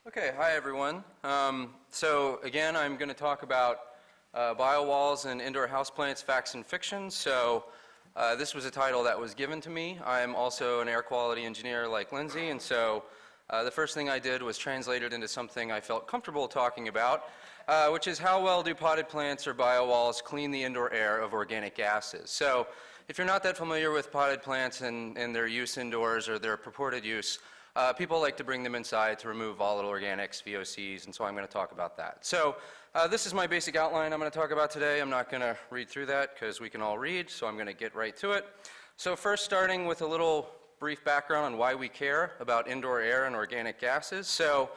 Okay, hi everyone. So again, I'm going to talk about biowalls and indoor houseplants, facts and fiction. So this was a title that was given to me. I'm also an air quality engineer like Lindsay, and so the first thing I did was translate it into something I felt comfortable talking about, which is how well do potted plants or biowalls clean the indoor air of organic gases. So if you're not that familiar with potted plants and their use indoors or their purported use, people like to bring them inside to remove volatile organics, VOCs, and so I'm going to talk about that. So this is my basic outline I'm going to talk about today. I'm not going to read through that because we can all read, so I'm going to get right to it. So first, starting with a little brief background on why we care about indoor air and organic gases. So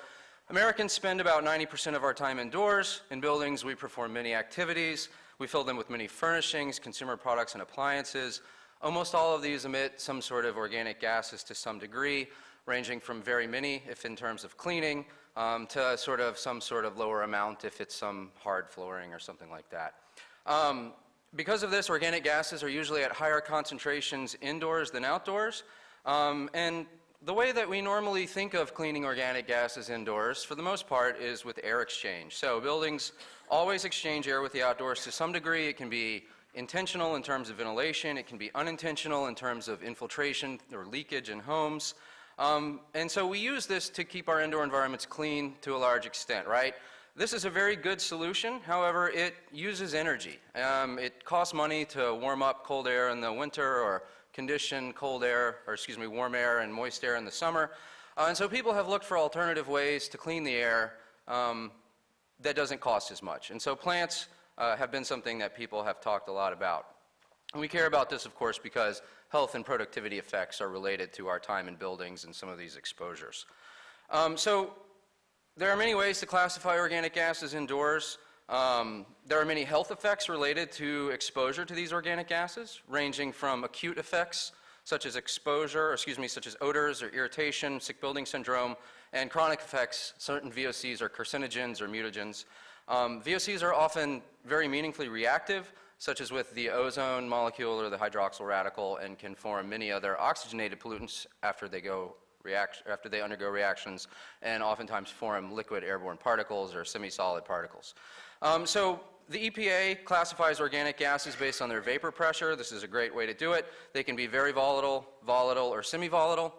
Americans spend about 90% of our time indoors. In buildings, we perform many activities. We fill them with many furnishings, consumer products, and appliances. Almost all of these emit some sort of organic gases to some degree, ranging from very many, if in terms of cleaning, to some sort of lower amount if it's some hard flooring or something like that. Because of this, organic gases are usually at higher concentrations indoors than outdoors. And the way that we normally think of cleaning organic gases indoors, for the most part, is with air exchange. So buildings always exchange air with the outdoors to some degree. It can be intentional in terms of ventilation. It can be unintentional in terms of infiltration or leakage in homes. And so we use this to keep our indoor environments clean to a large extent, right? This is a very good solution. However, it uses energy. It costs money to warm up cold air in the winter or condition warm air and moist air in the summer. And so people have looked for alternative ways to clean the air that doesn't cost as much. And so plants have been something that people have talked a lot about. And we care about this, of course, because health and productivity effects are related to our time in buildings and some of these exposures. So there are many ways to classify organic gases indoors. There are many health effects related to exposure to these organic gases, ranging from acute effects such as such as odors or irritation, sick building syndrome, and chronic effects, certain VOCs or carcinogens or mutagens. VOCs are often very meaningfully reactive, such as with the ozone molecule or the hydroxyl radical, and can form many other oxygenated pollutants after they undergo reactions, and oftentimes form liquid airborne particles or semi-solid particles. So the EPA classifies organic gases based on their vapor pressure. This is a great way to do it. They can be very volatile, volatile, or semi-volatile.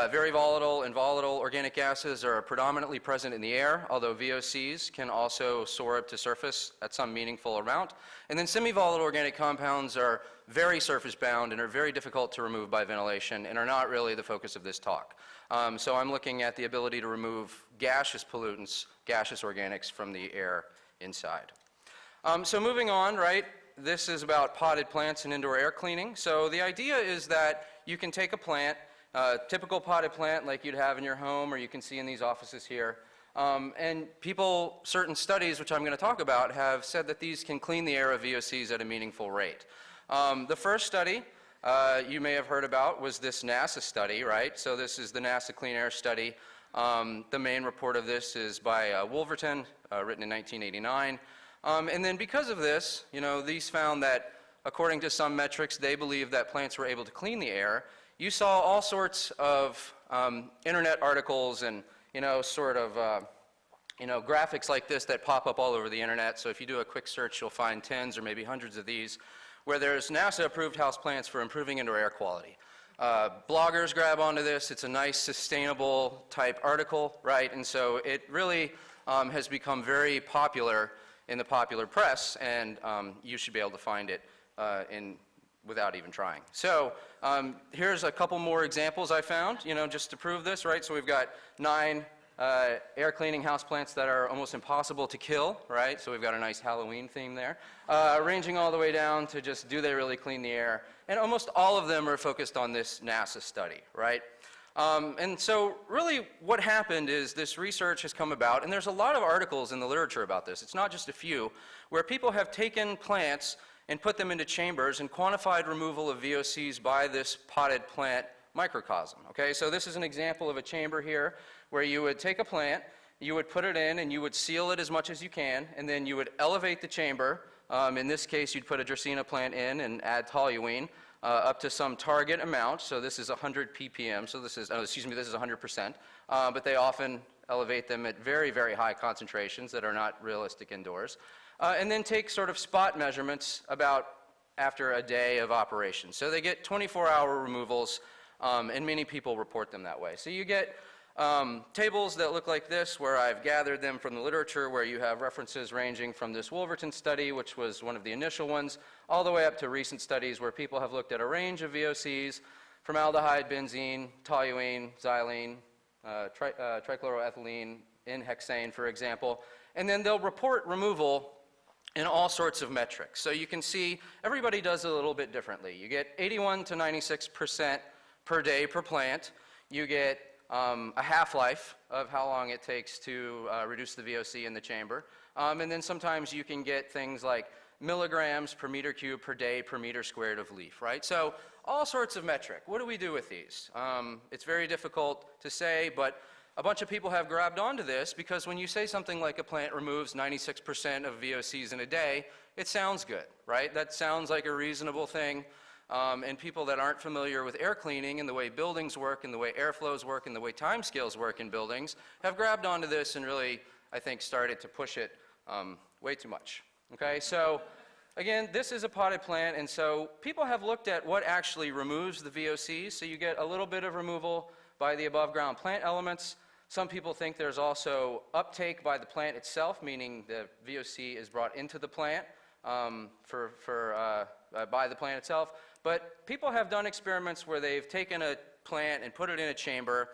Very volatile and volatile organic gases are predominantly present in the air, although VOCs can also soar up to surface at some meaningful amount. And then semi-volatile organic compounds are very surface-bound and are very difficult to remove by ventilation and are not really the focus of this talk. So I'm looking at the ability to remove gaseous pollutants, gaseous organics from the air inside. So moving on, right, this is about potted plants and indoor air cleaning. So the idea is that you can take a plant, typical potted plant like you'd have in your home or you can see in these offices here. And certain studies, which I'm going to talk about, have said that these can clean the air of VOCs at a meaningful rate. The first study you may have heard about was this NASA study, right? So this is the NASA Clean Air Study. The main report of this is by Wolverton, written in 1989. And then because of this, these found that according to some metrics, they believe that plants were able to clean the air. You saw all sorts of internet articles and graphics like this that pop up all over the internet. So if you do a quick search, you'll find tens or maybe hundreds of these where there's NASA-approved houseplants for improving indoor air quality. Bloggers grab onto this. It's a nice, sustainable type article, right? And so it really has become very popular in the popular press, and you should be able to find it without even trying. So here's a couple more examples I found, just to prove this, right? So we've got 9 air cleaning houseplants that are almost impossible to kill, right? So we've got a nice Halloween theme there, ranging all the way down to just do they really clean the air? And almost all of them are focused on this NASA study, right? And so really what happened is this research has come about, and there's a lot of articles in the literature about this. It's not just a few, where people have taken plants and put them into chambers and quantified removal of VOCs by this potted plant microcosm. Okay, so this is an example of a chamber here where you would take a plant, you would put it in, and you would seal it as much as you can, and then you would elevate the chamber. In this case, you'd put a Dracaena plant in and add toluene up to some target amount. So this is 100 ppm. So this is, this is 100%. But they often elevate them at very, very high concentrations that are not realistic indoors, and then take sort of spot measurements about after a day of operation. So they get 24-hour removals, and many people report them that way. So you get tables that look like this, where I've gathered them from the literature, where you have references ranging from this Wolverton study, which was one of the initial ones, all the way up to recent studies where people have looked at a range of VOCs, formaldehyde, benzene, toluene, xylene, trichloroethylene, N-hexane, for example, and then they'll report removal in all sorts of metrics. So you can see everybody does it a little bit differently. You get 81 to 96% per day per plant. You get a half-life of how long it takes to reduce the VOC in the chamber. And then sometimes you can get things like milligrams per meter cube per day per meter squared of leaf, right? So all sorts of metric. What do we do with these? It's very difficult to say, but a bunch of people have grabbed onto this because when you say something like a plant removes 96% of VOCs in a day, it sounds good, right? That sounds like a reasonable thing. And people that aren't familiar with air cleaning and the way buildings work and the way airflows work and the way timescales work in buildings have grabbed onto this and really, I think, started to push it way too much. Okay, so again, this is a potted plant, and so people have looked at what actually removes the VOCs. So you get a little bit of removal by the above ground plant elements. Some people think there's also uptake by the plant itself, meaning the VOC is brought into the plant by the plant itself. But people have done experiments where they've taken a plant and put it in a chamber,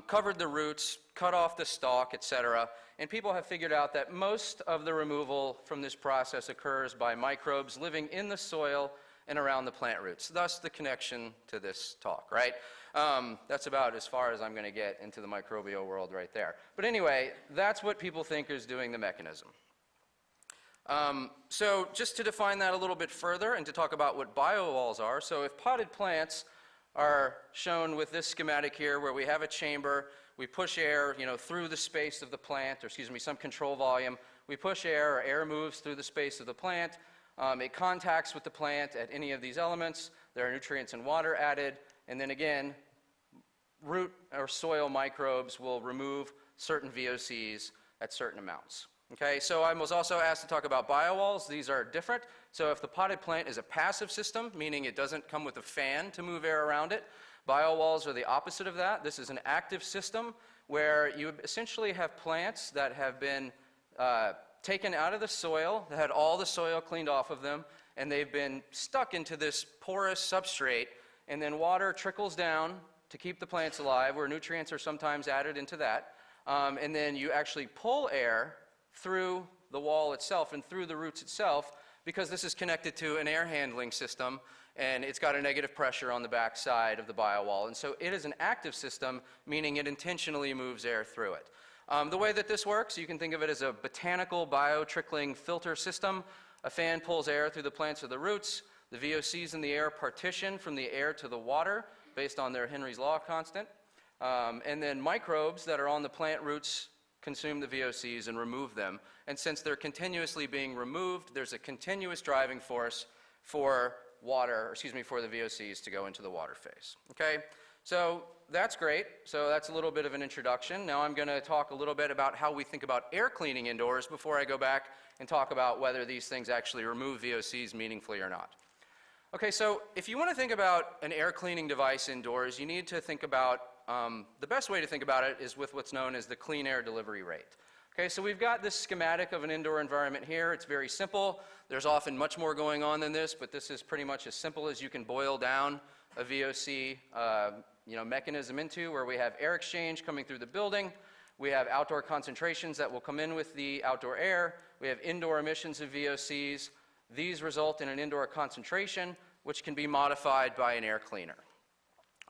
covered the roots, cut off the stalk, etc. And people have figured out that most of the removal from this process occurs by microbes living in the soil and around the plant roots. Thus the connection to this talk, right? That's about as far as I'm going to get into the microbial world right there. But anyway, that's what people think is doing the mechanism. So just to define that a little bit further and to talk about what biowalls are, so if potted plants are shown with this schematic here where we have a chamber, we push air through the space of the plant, or excuse me, some control volume, we push air, or air moves through the space of the plant, it contacts with the plant at any of these elements, there are nutrients and water added, and then again, root or soil microbes will remove certain VOCs at certain amounts. Okay, so I was also asked to talk about biowalls. These are different. So if the potted plant is a passive system, meaning it doesn't come with a fan to move air around it, biowalls are the opposite of that. This is an active system where you essentially have plants that have been taken out of the soil, that had all the soil cleaned off of them, and they've been stuck into this porous substrate, and then water trickles down to keep the plants alive, where nutrients are sometimes added into that, and then you actually pull air through the wall itself and through the roots itself, because this is connected to an air handling system and it's got a negative pressure on the back side of the biowall. And so it is an active system, meaning it intentionally moves air through it. The way that this works, you can think of it as a botanical biotrickling filter system. A fan pulls air through the plants or the roots. The VOCs in the air partition from the air to the water based on their Henry's law constant. And then microbes that are on the plant roots consume the VOCs and remove them. And since they're continuously being removed, there's a continuous driving force for for the VOCs to go into the water phase. Okay, so that's great. So that's a little bit of an introduction. Now I'm going to talk a little bit about how we think about air cleaning indoors before I go back and talk about whether these things actually remove VOCs meaningfully or not. Okay, so if you want to think about an air cleaning device indoors, you need to think about the best way to think about it is with what's known as the clean air delivery rate. Okay, so we've got this schematic of an indoor environment here. It's very simple. There's often much more going on than this, but this is pretty much as simple as you can boil down a VOC mechanism into, where we have air exchange coming through the building. We have outdoor concentrations that will come in with the outdoor air. We have indoor emissions of VOCs. These result in an indoor concentration, which can be modified by an air cleaner.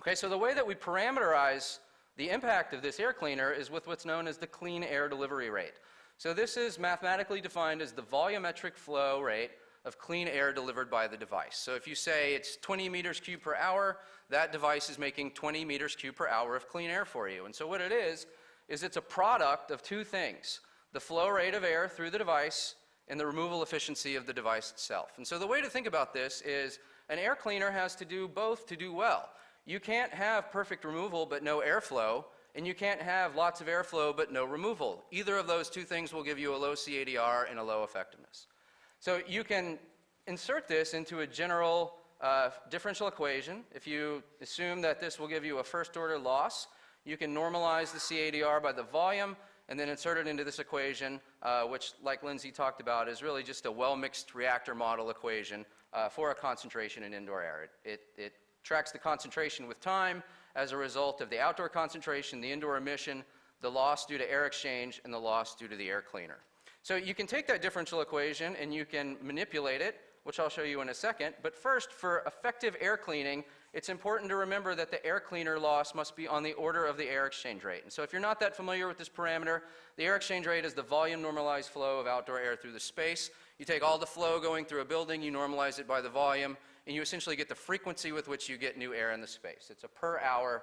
Okay, so the way that we parameterize the impact of this air cleaner is with what's known as the clean air delivery rate. So this is mathematically defined as the volumetric flow rate of clean air delivered by the device. So if you say it's 20 meters cubed per hour, that device is making 20 meters cubed per hour of clean air for you. And so what it is it's a product of two things: the flow rate of air through the device and the removal efficiency of the device itself. And so the way to think about this is an air cleaner has to do both to do well. You can't have perfect removal but no airflow and you can't have lots of airflow but no removal. Either of those two things will give you a low CADR and a low effectiveness. So you can insert this into a general differential equation. If you assume that this will give you a first order loss, you can normalize the CADR by the volume and then insert it into this equation, which, like Lindsay talked about, is really just a well-mixed reactor model equation for a concentration in indoor air. It tracks the concentration with time as a result of the outdoor concentration, the indoor emission, the loss due to air exchange, and the loss due to the air cleaner. So you can take that differential equation and you can manipulate it, which I'll show you in a second. But first, for effective air cleaning, it's important to remember that the air cleaner loss must be on the order of the air exchange rate. And so if you're not that familiar with this parameter, the air exchange rate is the volume normalized flow of outdoor air through the space. You take all the flow going through a building, you normalize it by the volume, and you essentially get the frequency with which you get new air in the space. It's a per hour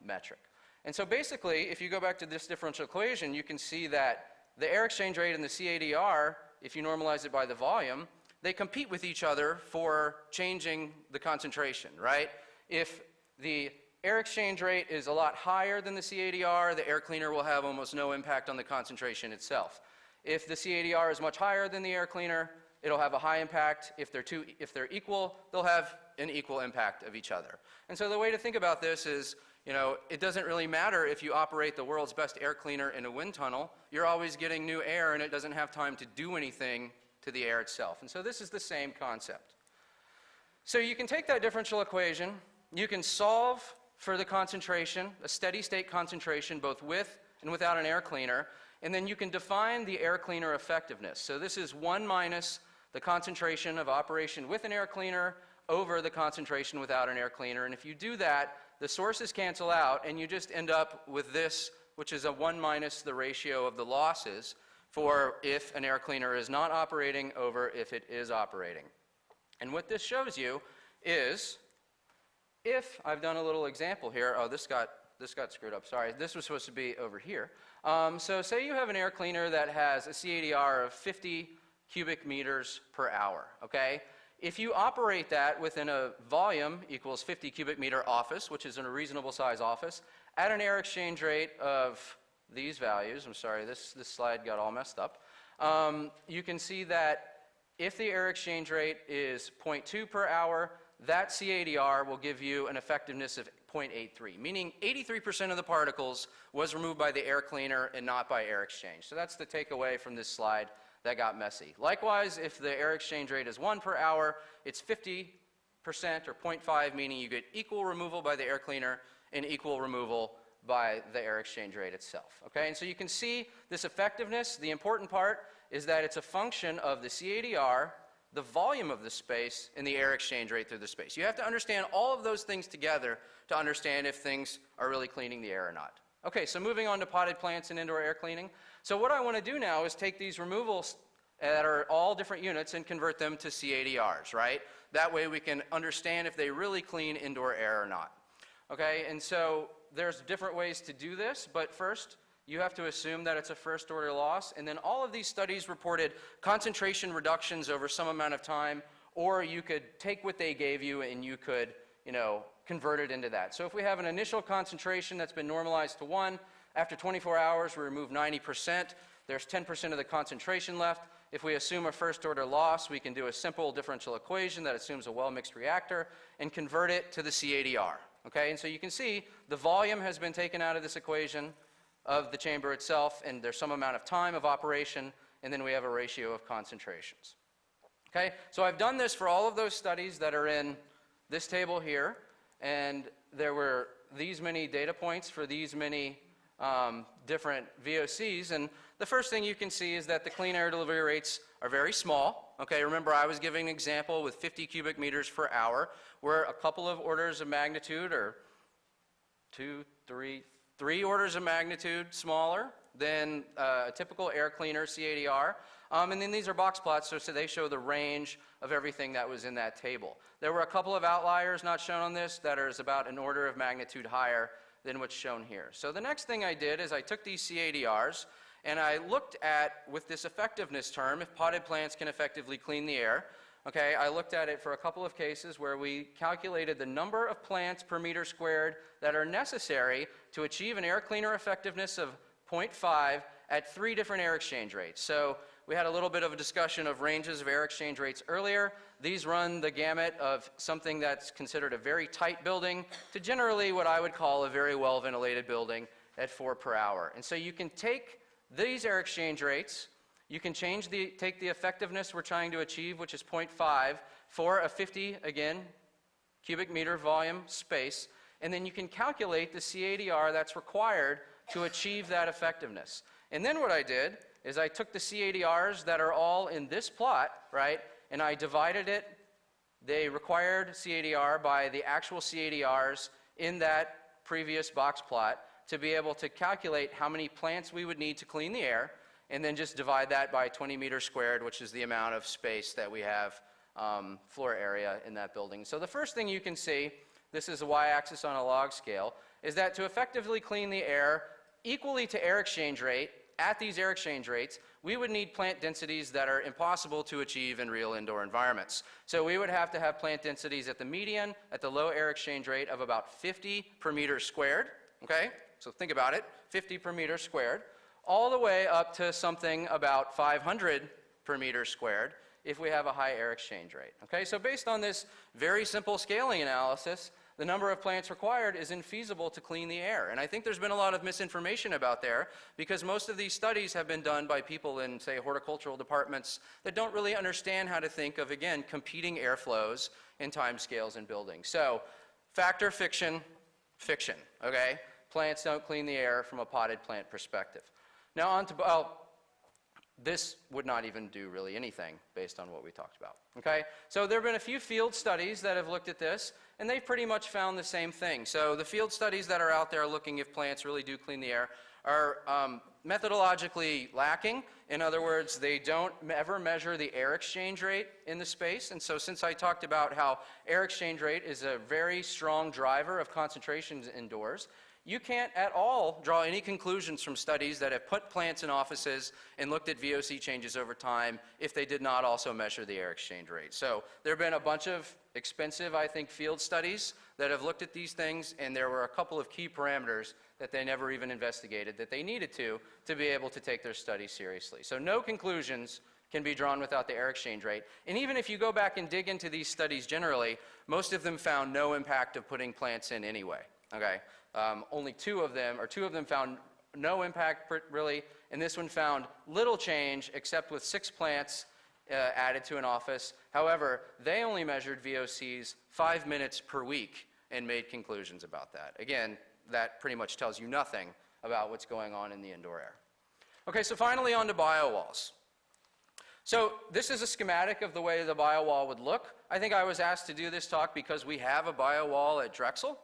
metric. And so basically, if you go back to this differential equation, you can see that the air exchange rate and the CADR, if you normalize it by the volume, they compete with each other for changing the concentration, right? If the air exchange rate is a lot higher than the CADR, the air cleaner will have almost no impact on the concentration itself. If the CADR is much higher than the air cleaner, it'll have a high impact. If they're equal, they'll have an equal impact of each other. And so the way to think about this is, it doesn't really matter if you operate the world's best air cleaner in a wind tunnel. You're always getting new air, and it doesn't have time to do anything to the air itself. And so this is the same concept. So you can take that differential equation, you can solve for the concentration, a steady state concentration, both with and without an air cleaner, and then you can define the air cleaner effectiveness. So this is 1 minus the concentration of operation with an air cleaner over the concentration without an air cleaner. And if you do that, the sources cancel out, and you just end up with this, which is a 1 minus the ratio of the losses for if an air cleaner is not operating over if it is operating. And what this shows you is, if I've done a little example here, this got screwed up, sorry, this was supposed to be over here. So say you have an air cleaner that has a CADR of 50 cubic meters per hour, okay? If you operate that within a volume equals 50 cubic meter office, which is in a reasonable size office, at an air exchange rate of these values, I'm sorry, this slide got all messed up, you can see that if the air exchange rate is 0.2 per hour, that CADR will give you an effectiveness of 0.83, meaning 83% of the particles was removed by the air cleaner and not by air exchange. So that's the takeaway from this slide that got messy. Likewise, if the air exchange rate is 1 per hour, it's 50% or 0.5, meaning you get equal removal by the air cleaner and equal removal by the air exchange rate itself. Okay, and so you can see this effectiveness. The important part is that it's a function of the CADR, the volume of the space, and the air exchange rate through the space. You have to understand all of those things together to understand if things are really cleaning the air or not. Okay, so moving on to potted plants and indoor air cleaning. So what I want to do now is take these removals that are all different units and convert them to CADRs, right? That way we can understand if they really clean indoor air or not. Okay, and so there's different ways to do this, but first you have to assume that it's a first order loss, and then all of these studies reported concentration reductions over some amount of time, or you could take what they gave you and you could, convert it into that. So if we have an initial concentration that's been normalized to 1, after 24 hours we remove 90%, there's 10% of the concentration left. If we assume a first order loss, we can do a simple differential equation that assumes a well-mixed reactor and convert it to the CADR. Okay, and so you can see the volume has been taken out of this equation of the chamber itself, and there's some amount of time of operation, and then we have a ratio of concentrations. Okay, so I've done this for all of those studies that are in this table here, and there were these many data points for these many different VOCs, and the first thing you can see is that the clean air delivery rates are very small. Okay, remember I was giving an example with 50 cubic meters per hour. We're a couple of orders of magnitude, or 3 orders of magnitude smaller than a typical air cleaner CADR. And then these are box plots, so they show the range of everything that was in that table. There were a couple of outliers not shown on this that is about an order of magnitude higher than what's shown here. So the next thing I did is I took these CADRs and I looked at, with this effectiveness term, if potted plants can effectively clean the air. Okay, I looked at it for a couple of cases where we calculated the number of plants per meter squared that are necessary to achieve an air cleaner effectiveness of 0.5 at 3 different air exchange rates. So we had a little bit of a discussion of ranges of air exchange rates earlier. These run the gamut of something that's considered a very tight building to generally what I would call a very well ventilated building at 4 per hour. And so you can take these air exchange rates, you can take the effectiveness we're trying to achieve, which is 0.5, for a 50, again, cubic meter volume space, and then you can calculate the CADR that's required to achieve that effectiveness. And then what I did is I took the CADRs that are all in this plot, right, and I divided it, the required CADR, by the actual CADRs in that previous box plot to be able to calculate how many plants we would need to clean the air, and then just divide that by 20 meters squared, which is the amount of space that we have, floor area in that building. So the first thing you can see, this is a y-axis on a log scale, is that to effectively clean the air equally to air exchange rate, at these air exchange rates, we would need plant densities that are impossible to achieve in real indoor environments. So we would have to have plant densities at the median, at the low air exchange rate of about 50 per meter squared, okay? So think about it, 50 per meter squared, all the way up to something about 500 per meter squared if we have a high air exchange rate, okay? So based on this very simple scaling analysis, the number of plants required is infeasible to clean the air. And I think there's been a lot of misinformation about there because most of these studies have been done by people in, say, horticultural departments that don't really understand how to think of, again, competing airflows and timescales in buildings. So factor, fiction, fiction, okay? Plants don't clean the air from a potted plant perspective. Now on to, this would not even do really anything based on what we talked about, okay? So there have been a few field studies that have looked at this, and they've pretty much found the same thing. So the field studies that are out there looking if plants really do clean the air are methodologically lacking. In other words, they don't ever measure the air exchange rate in the space. And so since I talked about how air exchange rate is a very strong driver of concentrations indoors, you can't at all draw any conclusions from studies that have put plants in offices and looked at VOC changes over time if they did not also measure the air exchange rate. So there have been a bunch of expensive, I think, field studies that have looked at these things, and there were a couple of key parameters that they never even investigated that they needed to be able to take their study seriously. So no conclusions can be drawn without the air exchange rate. And even if you go back and dig into these studies generally, most of them found no impact of putting plants in anyway, okay? Only two of them found no impact really, and this one found little change except with 6 plants added to an office. However, they only measured VOCs 5 minutes per week and made conclusions about that. Again, that pretty much tells you nothing about what's going on in the indoor air. Okay, so finally on to biowalls. So this is a schematic of the way the biowall would look. I think I was asked to do this talk because we have a biowall at Drexel.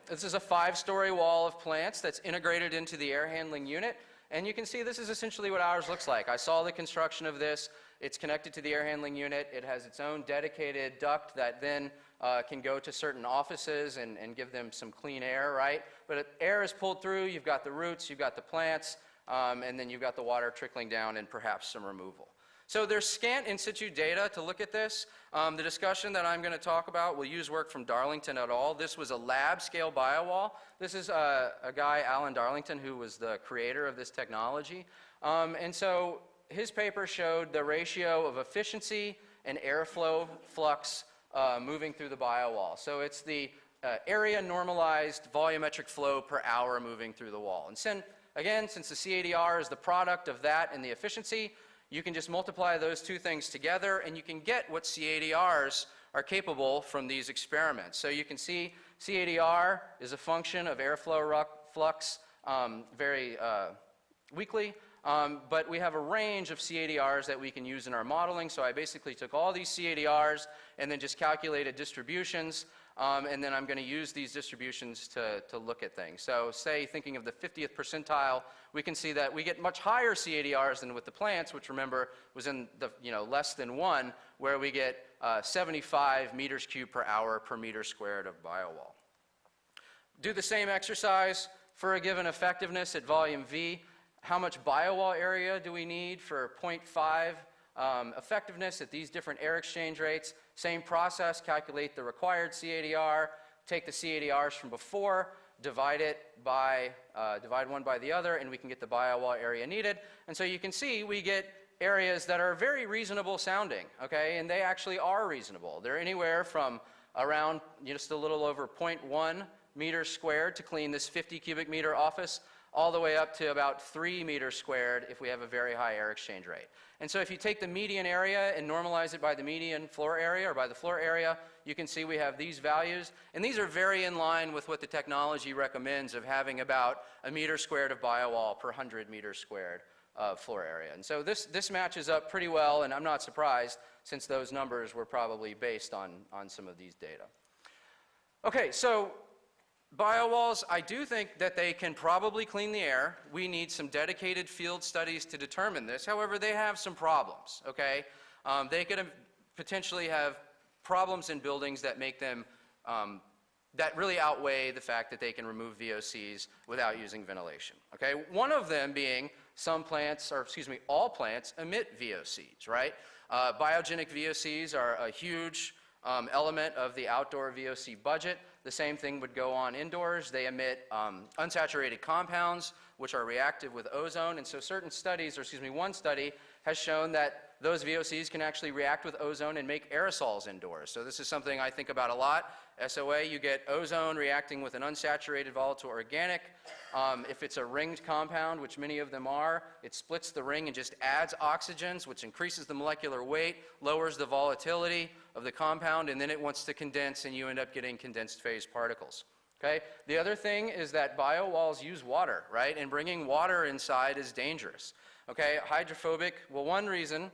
This is a 5-story wall of plants that's integrated into the air handling unit. And you can see this is essentially what ours looks like. I saw the construction of this. It's connected to the air handling unit. It has its own dedicated duct that then can go to certain offices and give them some clean air, right? But air is pulled through. You've got the roots, you've got the plants, and then you've got the water trickling down and perhaps some removal. So there's scant in situ data to look at this. The discussion that I'm going to talk about will use work from Darlington et al. This was a lab scale biowall. This is a guy, Alan Darlington, who was the creator of this technology. And so his paper showed the ratio of efficiency and airflow flux moving through the biowall. So it's the area normalized volumetric flow per hour moving through the wall. And again, since the CADR is the product of that and the efficiency, you can just multiply those two things together and you can get what CADRs are capable from these experiments. So you can see CADR is a function of airflow flux very weakly, but we have a range of CADRs that we can use in our modeling. So I basically took all these CADRs and then just calculated distributions, and then I'm going to use these distributions to look at things. So say, thinking of the 50th percentile, we can see that we get much higher CADRs than with the plants, which remember was in the less than 1, where we get 75 meters cubed per hour per meter squared of biowall. Do the same exercise for a given effectiveness at volume V. How much biowall area do we need for 0.5 effectiveness at these different air exchange rates. Same process, calculate the required CADR, take the CADRs from before, divide one by the other, and we can get the biowall area needed. And so you can see we get areas that are very reasonable sounding, okay? And they actually are reasonable. They're anywhere from around just a little over 0.1 meters squared to clean this 50 cubic meter office, all the way up to about 3 meters squared if we have a very high air exchange rate. And so if you take the median area and normalize it by the median floor area or by the floor area, you can see we have these values. And these are very in line with what the technology recommends of having about a meter squared of biowall per 100 meters squared of floor area. And so this matches up pretty well, and I'm not surprised since those numbers were probably based on some of these data. Okay, so biowalls, I do think that they can probably clean the air. We need some dedicated field studies to determine this. However, they have some problems, okay? They could potentially have problems in buildings that make them, that really outweigh the fact that they can remove VOCs without using ventilation, okay? One of them being some plants, or excuse me, all plants emit VOCs, right? Biogenic VOCs are a huge element of the outdoor VOC budget. The same thing would go on indoors. They emit unsaturated compounds, which are reactive with ozone. And so certain studies, or excuse me, one study has shown that those VOCs can actually react with ozone and make aerosols indoors. So this is something I think about a lot. SOA, you get ozone reacting with an unsaturated volatile organic. If it's a ringed compound, which many of them are, it splits the ring and just adds oxygens, which increases the molecular weight, lowers the volatility of the compound, and then it wants to condense, and you end up getting condensed phase particles. Okay? The other thing is that biowalls use water, right? And bringing water inside is dangerous. Okay? Hydrophobic, well, one reason,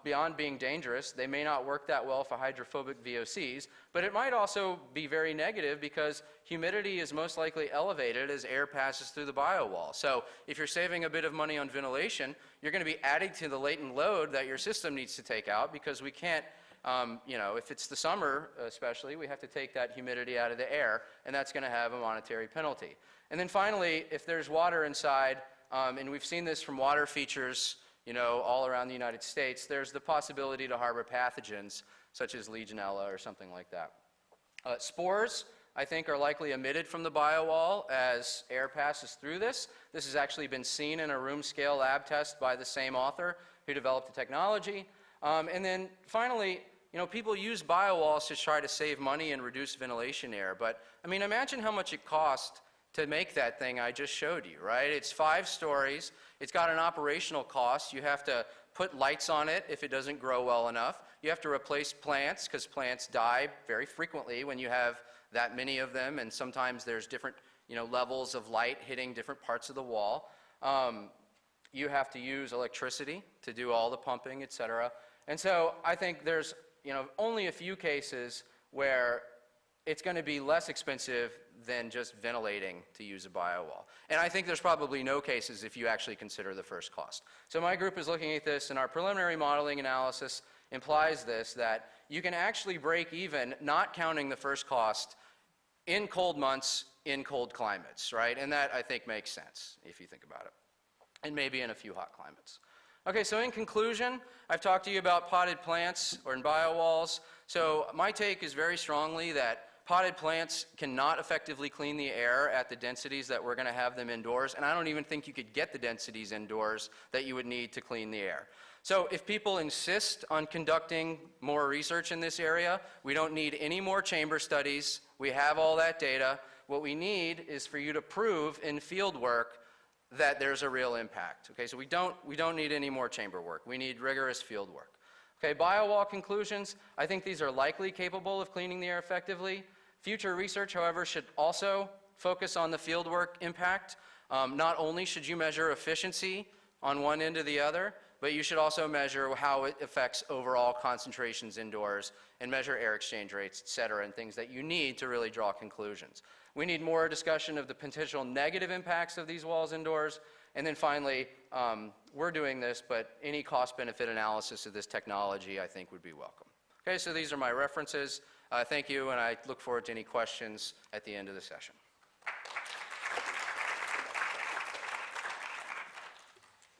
beyond being dangerous, they may not work that well for hydrophobic VOCs, but it might also be very negative because humidity is most likely elevated as air passes through the biowall. So if you're saving a bit of money on ventilation, you're going to be adding to the latent load that your system needs to take out because we can't, if it's the summer especially, we have to take that humidity out of the air, and that's going to have a monetary penalty. And then finally, if there's water inside, and we've seen this from water features all around the United States, there's the possibility to harbor pathogens such as Legionella or something like that. Spores, I think, are likely emitted from the biowall as air passes through this. This has actually been seen in a room scale lab test by the same author who developed the technology. And then finally, people use biowalls to try to save money and reduce ventilation air. But I mean, imagine how much it cost to make that thing I just showed you, right? It's 5 stories. It's got an operational cost. You have to put lights on it if it doesn't grow well enough. You have to replace plants because plants die very frequently when you have that many of them, and sometimes there's different levels of light hitting different parts of the wall. You have to use electricity to do all the pumping, et cetera. And so I think there's only a few cases where it's going to be less expensive than just ventilating to use a biowall. And I think there's probably no cases if you actually consider the first cost. So my group is looking at this, and our preliminary modeling analysis implies this, that you can actually break even, not counting the first cost, in cold months, in cold climates, right? And that, I think, makes sense if you think about it. And maybe in a few hot climates. Okay, so in conclusion, I've talked to you about potted plants or in biowalls. So my take is very strongly that potted plants cannot effectively clean the air at the densities that we're going to have them indoors, and I don't even think you could get the densities indoors that you would need to clean the air. So if people insist on conducting more research in this area, we don't need any more chamber studies. We have all that data. What we need is for you to prove in field work that there's a real impact. Okay, so we don't need any more chamber work. We need rigorous field work. Okay, biowall conclusions. I think these are likely capable of cleaning the air effectively. Future research, however, should also focus on the fieldwork impact. Not only should you measure efficiency on one end or the other, but you should also measure how it affects overall concentrations indoors and measure air exchange rates, et cetera, and things that you need to really draw conclusions. We need more discussion of the potential negative impacts of these walls indoors. And then finally, we're doing this, but any cost-benefit analysis of this technology, I think, would be welcome. Okay, so these are my references. Thank you, and I look forward to any questions at the end of the session.